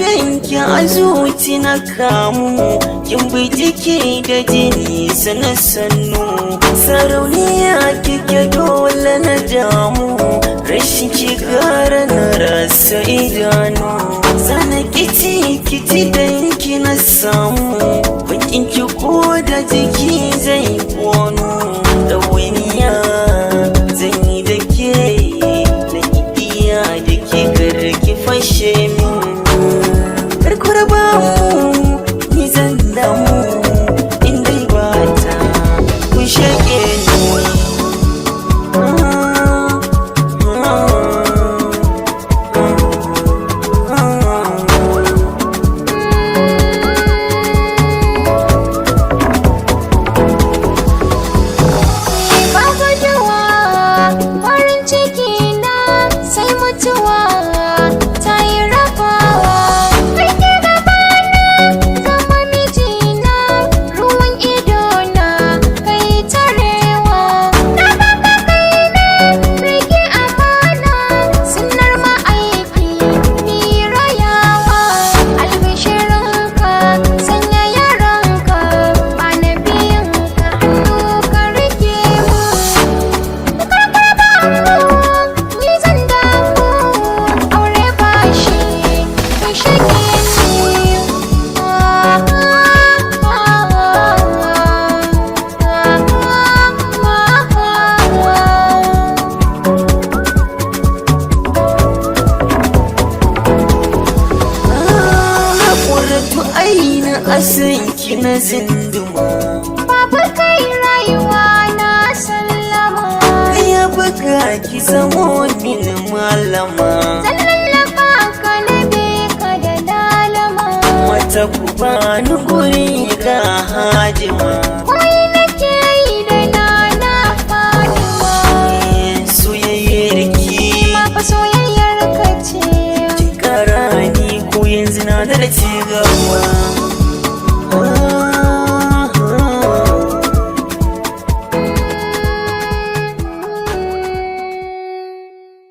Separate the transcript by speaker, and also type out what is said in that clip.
Speaker 1: nufinki a zuci na kamu, kin bi jiki da jini sana sannu. Sarauniya kike dole na damu, rashin ki gara na rasa idanu. Sana kici danki na samu, bakin ki ko da jiki zai kono. Ɗawainiya zan yi da ke, na iya da ke kar ki fashe min. Karkura ba mu ni zan damu, inda ba ta kun shaƙe ni. Asanki na zinduma,
Speaker 2: babu kai rayuwa na sallama.
Speaker 1: Ya buga ki zamo min malama,
Speaker 2: zan lallafa ka na bi ka da lalama.
Speaker 1: mata ku bani guri ga hajima,
Speaker 2: Wai nake yi da nana Fatima.
Speaker 1: soyayyar ki
Speaker 2: Ma fa soyayyar ka ce.
Speaker 1: ki kara ni ko yanzu na da ci gaba.